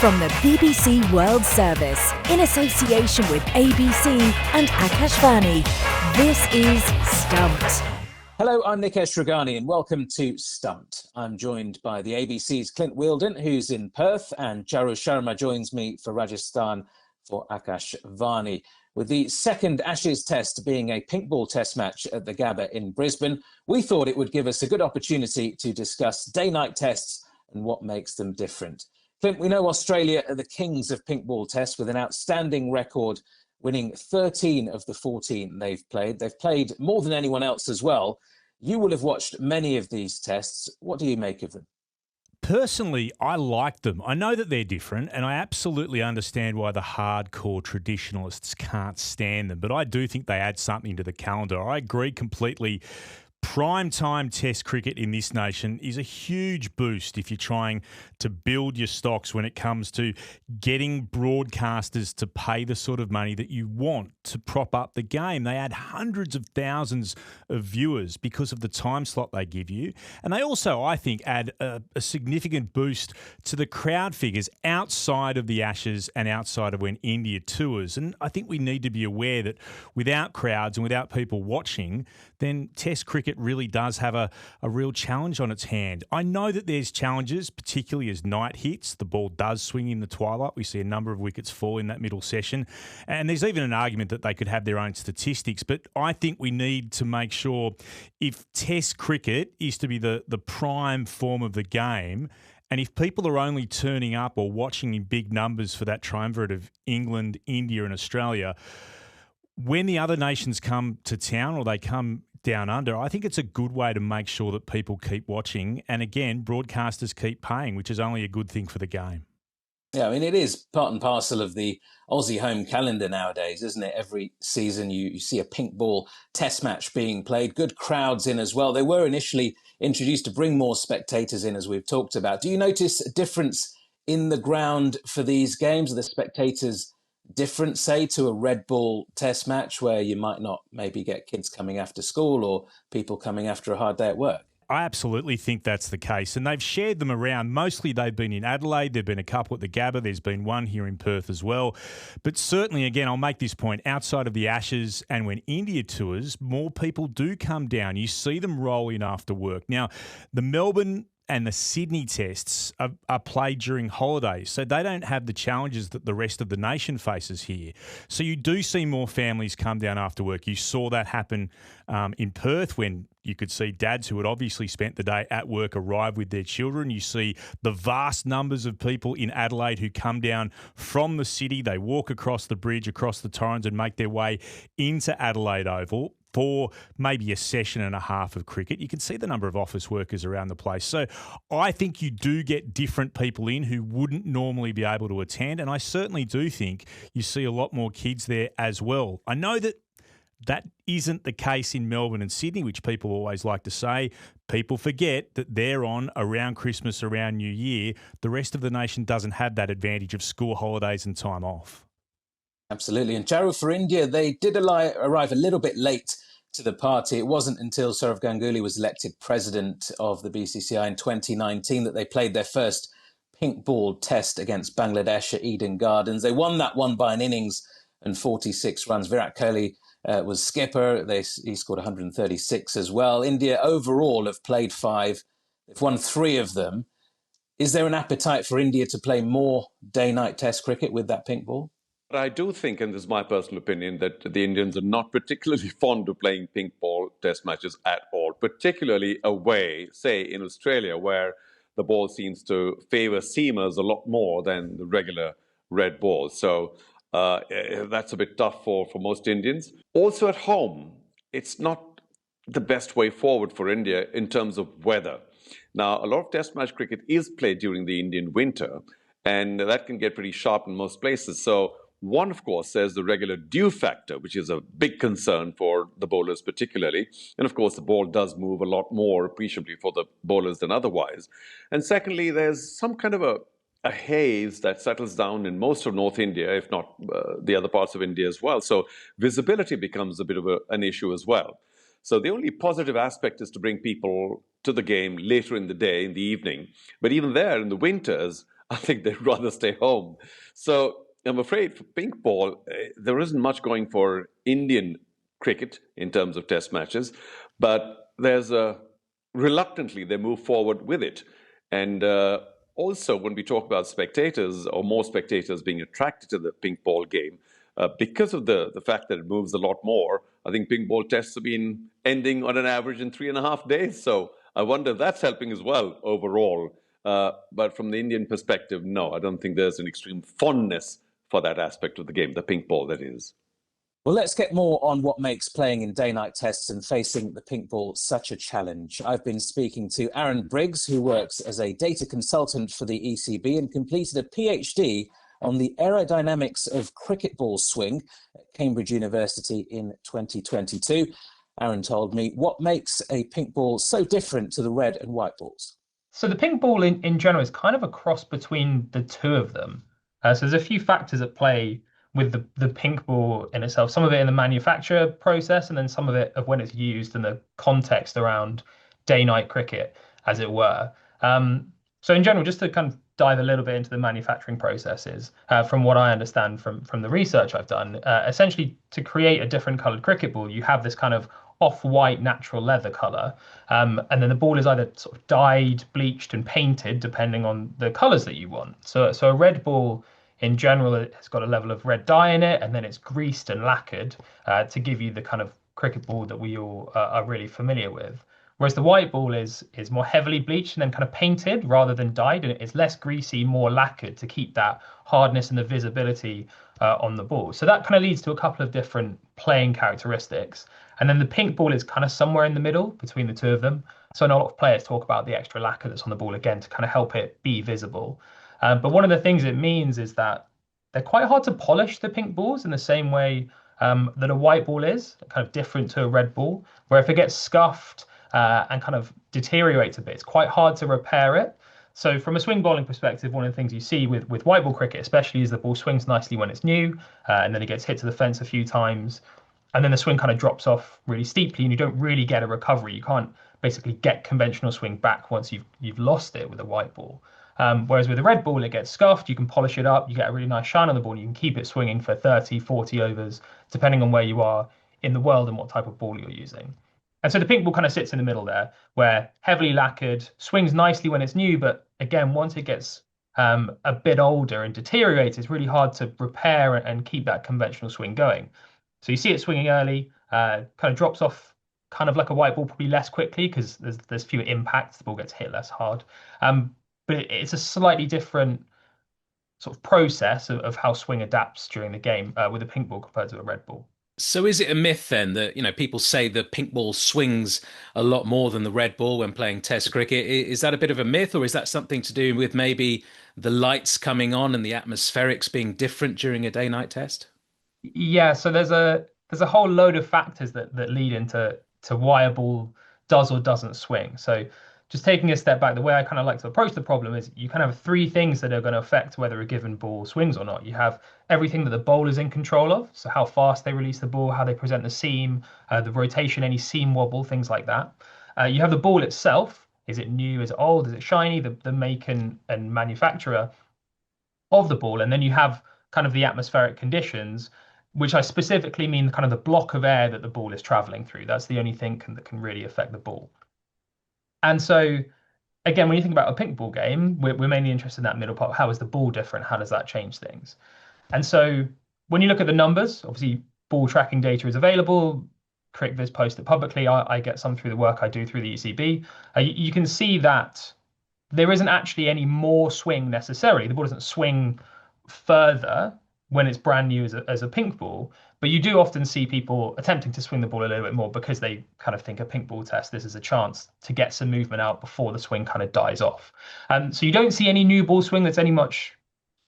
From the BBC World Service, in association with ABC and Akashvani, this is Stumped. Hello, I'm Nikesh Ragani and welcome to Stumped. I'm joined by the ABC's Clint Wheeldon, who's in Perth, and Charu Sharma joins me for Rajasthan for Akashvani. With the second Ashes Test being a pink ball test match at the Gabba in Brisbane, we thought it would give us a good opportunity to discuss day-night tests and what makes them different. Clint, we know Australia are the kings of pink ball tests with an outstanding record, winning 13 of the 14 they've played. They've played more than anyone else as well. You will have watched many of these tests. What do you make of them? Personally, I like them. I know that they're different, and I absolutely understand why the hardcore traditionalists can't stand them, but I do think they add something to the calendar. I agree completely. Prime time test cricket in this nation is a huge boost if you're trying to build your stocks when it comes to getting broadcasters to pay the sort of money that you want to prop up the game. They add hundreds of thousands of viewers because of the time slot they give you. And they also, I think, add a significant boost to the crowd figures outside of the Ashes and outside of when India tours. And I think we need to be aware that without crowds and without people watching, then test cricket really does have a real challenge on its hand. I know that there's challenges, particularly as night hits. The ball does swing in the twilight. We see a number of wickets fall in that middle session. And there's even an argument that they could have their own statistics. But I think we need to make sure if test cricket is to be the prime form of the game, and if people are only turning up or watching in big numbers for that triumvirate of England, India and Australia, when the other nations come to town or they come down under, I think it's a good way to make sure that people keep watching. And again, broadcasters keep paying, which is only a good thing for the game. Yeah, I mean, it is part and parcel of the Aussie home calendar nowadays, isn't it? Every season you see a pink ball test match being played, good crowds in as well. They were initially introduced to bring more spectators in, as we've talked about. Do you notice a difference in the ground for these games? Are the spectators different, say, to a red ball test match where you might not maybe get kids coming after school or people coming after a hard day at work? I absolutely think that's the case. And they've shared them around. Mostly they've been in Adelaide. There've been a couple at the Gabba. There's been one here in Perth as well. But certainly, again, I'll make this point, outside of the Ashes and when India tours, more people do come down. You see them roll in after work. Now, the Melbourne and the Sydney tests are played during holidays, so they don't have the challenges that the rest of the nation faces here. So you do see more families come down after work. You saw that happen in Perth when you could see dads who had obviously spent the day at work arrive with their children. You see the vast numbers of people in Adelaide who come down from the city. They walk across the bridge, across the Torrens and make their way into Adelaide Oval for maybe a session and a half of cricket. You can see the number of office workers around the place. So I think you do get different people in who wouldn't normally be able to attend. And I certainly do think you see a lot more kids there as well. I know that isn't the case in Melbourne and Sydney, which people always like to say. People forget that they're on around Christmas, around New Year. The rest of the nation doesn't have that advantage of school holidays and time off. Absolutely. And Charu, for India, they did arrive a little bit late to the party. It wasn't until Sourav Ganguly was elected president of the BCCI in 2019 that they played their first pink ball test against Bangladesh at Eden Gardens. They won that one by an innings and 46 runs. Virat Kohli was skipper. He scored 136 as well. India overall have played 5. They've won 3 of them. Is there an appetite for India to play more day-night test cricket with that pink ball? But I do think, and this is my personal opinion, that the Indians are not particularly fond of playing pink ball test matches at all, particularly away, say, in Australia, where the ball seems to favour seamers a lot more than the regular red ball. So that's a bit tough for most Indians. Also at home, it's not the best way forward for India in terms of weather. Now, a lot of test match cricket is played during the Indian winter, and that can get pretty sharp in most places. So one, of course, there's the regular dew factor, which is a big concern for the bowlers particularly. And, of course, the ball does move a lot more appreciably for the bowlers than otherwise. And secondly, there's some kind of a haze that settles down in most of North India, if not the other parts of India as well. So visibility becomes a bit of an issue as well. So the only positive aspect is to bring people to the game later in the day, in the evening. But even there, in the winters, I think they'd rather stay home. So I'm afraid for pink ball, there isn't much going for Indian cricket in terms of test matches, but there's a reluctantly they move forward with it. And also, when we talk about spectators or more spectators being attracted to the pink ball game, because of the fact that it moves a lot more, I think pink ball tests have been ending on an average in 3.5 days. So I wonder if that's helping as well overall. But from the Indian perspective, no, I don't think there's an extreme fondness for that aspect of the game, the pink ball, that is. Well, let's get more on what makes playing in day-night tests and facing the pink ball such a challenge. I've been speaking to Aaron Briggs, who works as a data consultant for the ECB and completed a PhD on the aerodynamics of cricket ball swing at Cambridge University in 2022. Aaron told me what makes a pink ball so different to the red and white balls. So the pink ball in general is kind of a cross between the two of them. So there's a few factors at play with the pink ball in itself, some of it in the manufacture process, and then some of it of when it's used and the context around day-night cricket, as it were. So in general, just to kind of dive a little bit into the manufacturing processes, from what I understand from the research I've done, essentially to create a different coloured cricket ball, you have this kind of off-white natural leather colour, and then the ball is either sort of dyed, bleached and painted depending on the colours that you want. So a red ball in general, it has got a level of red dye in it, and then it's greased and lacquered to give you the kind of cricket ball that we all are really familiar with. Whereas the white ball is more heavily bleached and then kind of painted rather than dyed, and it's less greasy, more lacquered to keep that hardness and the visibility on the ball. So that kind of leads to a couple of different playing characteristics. And then the pink ball is kind of somewhere in the middle between the two of them. So I know a lot of players talk about the extra lacquer that's on the ball again to kind of help it be visible. But one of the things it means is that they're quite hard to polish, the pink balls, in the same way that a white ball is, kind of different to a red ball, where if it gets scuffed and kind of deteriorates a bit, it's quite hard to repair it. So from a swing bowling perspective, one of the things you see with white ball cricket especially is the ball swings nicely when it's new, and then it gets hit to the fence a few times, and then the swing kind of drops off really steeply and you don't really get a recovery. You can't basically get conventional swing back once you've lost it with a white ball. Whereas with a red ball, it gets scuffed, you can polish it up, you get a really nice shine on the ball, and you can keep it swinging for 30, 40 overs, depending on where you are in the world and what type of ball you're using. And so the pink ball kind of sits in the middle there, where heavily lacquered, swings nicely when it's new, but again, once it gets a bit older and deteriorates, it's really hard to repair and keep that conventional swing going. So you see it swinging early, kind of drops off kind of like a white ball, probably less quickly because there's fewer impacts, the ball gets hit less hard. But it's a slightly different sort of process of how swing adapts during the game with a pink ball compared to a red ball. So is it a myth then that, people say the pink ball swings a lot more than the red ball when playing Test cricket? Is that a bit of a myth, or is that something to do with maybe the lights coming on and the atmospherics being different during a day-night test? Yeah, so there's a whole load of factors that lead into why a ball does or doesn't swing. So just taking a step back, the way I kind of like to approach the problem is you kind of have three things that are going to affect whether a given ball swings or not. You have everything that the bowler's in control of, so how fast they release the ball, how they present the seam, the rotation, any seam wobble, things like that. You have the ball itself. Is it new? Is it old? Is it shiny? The make and manufacturer of the ball. And then you have kind of the atmospheric conditions, which I specifically mean kind of the block of air that the ball is traveling through. That's the only thing that can really affect the ball. And so, again, when you think about a pink ball game, we're mainly interested in that middle part. How is the ball different? How does that change things? And so when you look at the numbers, obviously ball tracking data is available. CricViz post it publicly. I get some through the work I do through the ECB. You can see that there isn't actually any more swing necessarily. The ball doesn't swing further when it's brand new as a pink ball, but you do often see people attempting to swing the ball a little bit more because they kind of think a pink ball test, this is a chance to get some movement out before the swing kind of dies off. So you don't see any new ball swing that's any much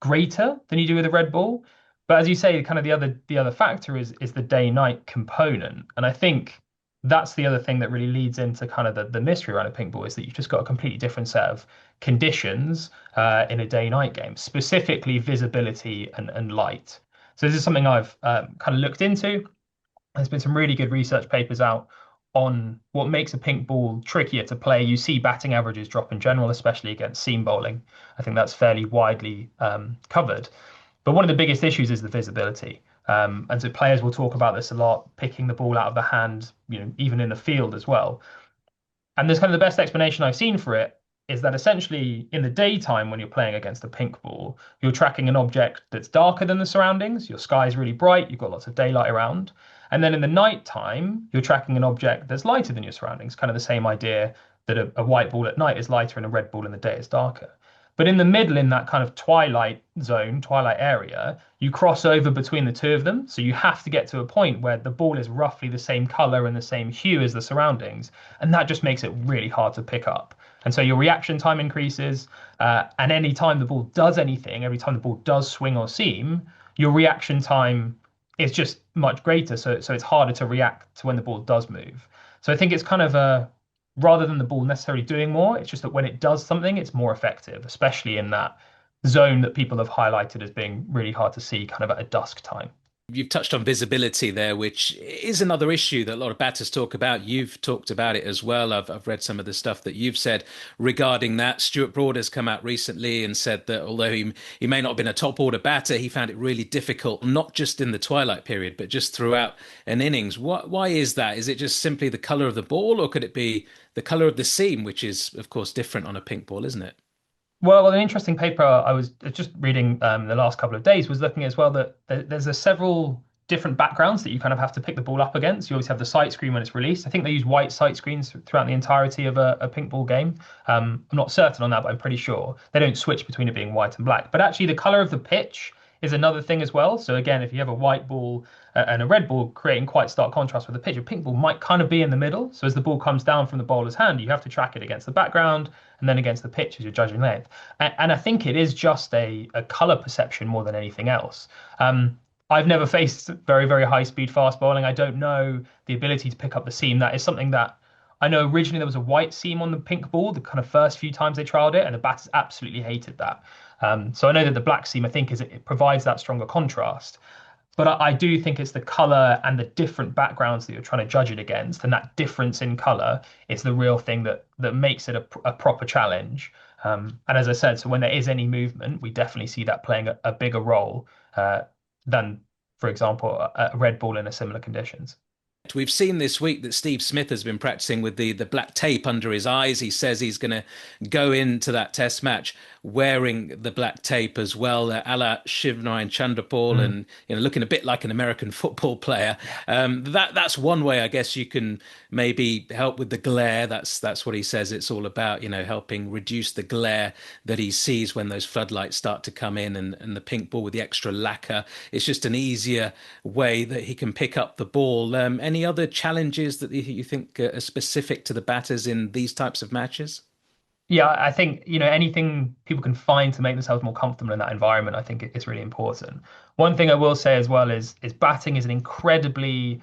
greater than you do with a red ball. But as you say, kind of the other factor is the day-night component. And I think that's the other thing that really leads into kind of the mystery around a pink ball, is that you've just got a completely different set of conditions in a day-night game, specifically visibility and light. So this is something I've kind of looked into. There's been some really good research papers out on what makes a pink ball trickier to play. You see batting averages drop in general, especially against seam bowling. I think that's fairly widely covered. But one of the biggest issues is the visibility. And so players will talk about this a lot, picking the ball out of the hand, even in the field as well. And there's kind of the best explanation I've seen for it is that essentially in the daytime when you're playing against a pink ball, you're tracking an object that's darker than the surroundings. Your sky is really bright, you've got lots of daylight around. And then in the nighttime, you're tracking an object that's lighter than your surroundings, kind of the same idea that a white ball at night is lighter and a red ball in the day is darker. But in the middle, in that kind of twilight zone, twilight area, you cross over between the two of them. So you have to get to a point where the ball is roughly the same color and the same hue as the surroundings. And that just makes it really hard to pick up. And so your reaction time increases. And any time the ball does anything, every time the ball does swing or seam, your reaction time is just much greater. So it's harder to react to when the ball does move. So I think it's kind of rather than the ball necessarily doing more, it's just that when it does something, it's more effective, especially in that zone that people have highlighted as being really hard to see kind of at a dusk time. You've touched on visibility there, which is another issue that a lot of batters talk about. You've talked about it as well. I've read some of the stuff that you've said regarding that. Stuart Broad has come out recently and said that although he may not have been a top order batter, he found it really difficult, not just in the twilight period, but just throughout an innings. Why is that? Is it just simply the colour of the ball, or could it be the colour of the seam, which is, of course, different on a pink ball, isn't it? Well, an interesting paper I was just reading the last couple of days was looking as well that there's several different backgrounds that you kind of have to pick the ball up against. You always have the sight screen when it's released. I think they use white sight screens throughout the entirety of a pink ball game. I'm not certain on that, but I'm pretty sure they don't switch between it being white and black. But actually, the color of the pitch is another thing as well. So again, if you have a white ball and a red ball creating quite stark contrast with the pitch, a pink ball might kind of be in the middle. So as the ball comes down from the bowler's hand, you have to track it against the background and then against the pitch as you're judging length. And I think it is just a color perception more than anything else. I've never faced very, very high speed fast bowling. I don't know the ability to pick up the seam. That is something that I know originally there was a white seam on the pink ball, the kind of first few times they trialed it, and the batters absolutely hated that. So I know that the black seam, I think, it provides that stronger contrast. But I do think it's the color and the different backgrounds that you're trying to judge it against, and that difference in color is the real thing that makes it a proper challenge. And as I said, so when there is any movement, we definitely see that playing a bigger role than, for example, a red ball in a similar conditions. We've seen this week that Steve Smith has been practicing with the black tape under his eyes. He says he's going to go into that test match wearing the black tape as well, a la Shivnarine Chanderpaul, and looking a bit like an American football player. That's one way, I guess, you can maybe help with the glare. That's what he says it's all about, helping reduce the glare that he sees when those floodlights start to come in, and the pink ball with the extra lacquer. It's just an easier way that he can pick up the ball. Any other challenges that you think are specific to the batters in these types of matches? Yeah, I think, anything people can find to make themselves more comfortable in that environment, I think is really important. One thing I will say as well is batting is an incredibly,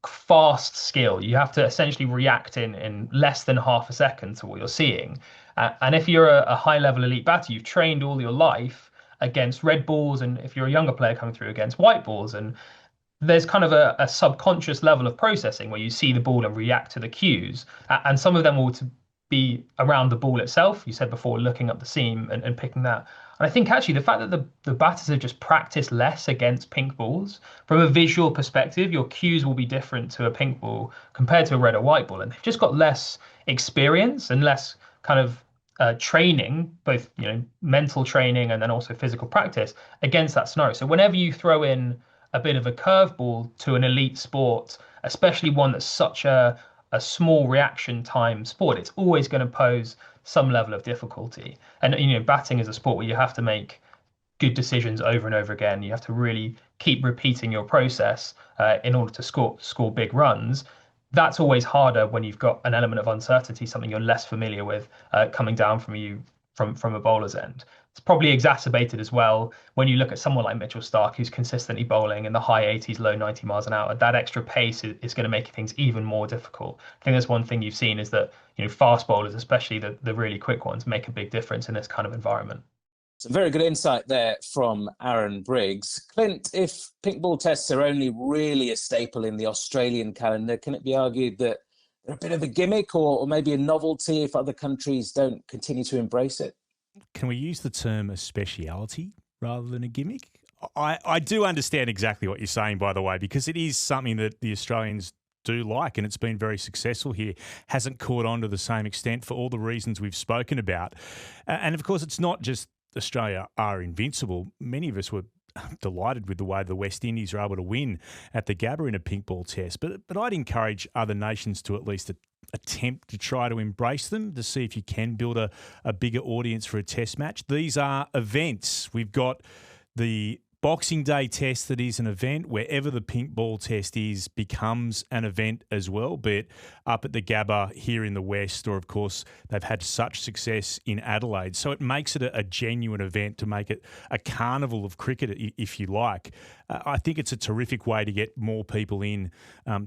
fast skill. You have to essentially react in less than half a second to what you're seeing. And if you're a high level elite batter, you've trained all your life against red balls, and if you're a younger player coming through against white balls, and there's kind of a subconscious level of processing where you see the ball and react to the cues. And some of them will be around the ball itself. You said before, looking up the seam and picking that. And I think actually the fact that the batters have just practiced less against pink balls, from a visual perspective, your cues will be different to a pink ball compared to a red or white ball. And they've just got less experience and less kind of training, both mental training and then also physical practice against that scenario. So whenever you throw in a bit of a curveball to an elite sport, especially one that's such a small reaction time sport, it's always going to pose some level of difficulty. And batting is a sport where you have to make good decisions over and over again. You have to really keep repeating your process in order to score big runs. That's always harder when you've got an element of uncertainty, something you're less familiar with coming down from a bowler's end. It's probably exacerbated as well when you look at someone like Mitchell Starc, who's consistently bowling in the high 80s, low 90 miles an hour. That extra pace is going to make things even more difficult. I think that's one thing you've seen is that fast bowlers, especially the really quick ones, make a big difference in this kind of environment. Some very good insight there from Aaron Briggs. Clint, if pink ball tests are only really a staple in the Australian calendar, can it be argued that they're a bit of a gimmick or maybe a novelty if other countries don't continue to embrace it? Can we use the term a speciality rather than a gimmick? I do understand exactly what you're saying, by the way, because it is something that the Australians do like, and it's been very successful here. Hasn't caught on to the same extent for all the reasons we've spoken about. And of course, it's not just Australia are invincible. Many of us were delighted with the way the West Indies are able to win at the Gabba in a pink ball test. But I'd encourage other nations to at least attempt to try to embrace them, to see if you can build a bigger audience for a test match. These are events. We've got the Boxing Day test that is an event. Wherever the pink ball test is becomes an event as well, be it up at the Gabba here in the West, or of course they've had such success in Adelaide. So it makes it a genuine event, to make it a carnival of cricket, if you like. I think it's a terrific way to get more people in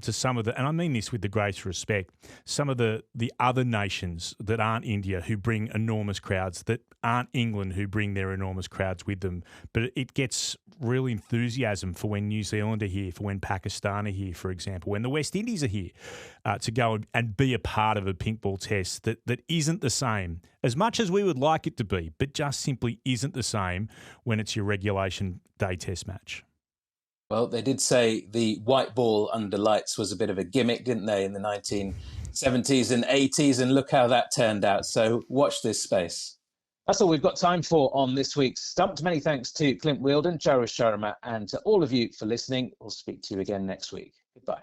to some of the, and I mean this with the greatest respect, some of the other nations that aren't India who bring enormous crowds, that aren't England who bring their enormous crowds with them. But it gets real enthusiasm for when New Zealand are here, for when Pakistan are here, for example, when the West Indies are here, to go and be a part of a pink ball test that isn't the same, as much as we would like it to be, but just simply isn't the same when it's your regulation day test match. Well, they did say the white ball under lights was a bit of a gimmick, didn't they, in the 1970s and 80s, and look how that turned out. So watch this space. That's all we've got time for on this week's Stumped. Many thanks to Clint Wheeldon, Charu Sharma, and to all of you for listening. We'll speak to you again next week. Goodbye.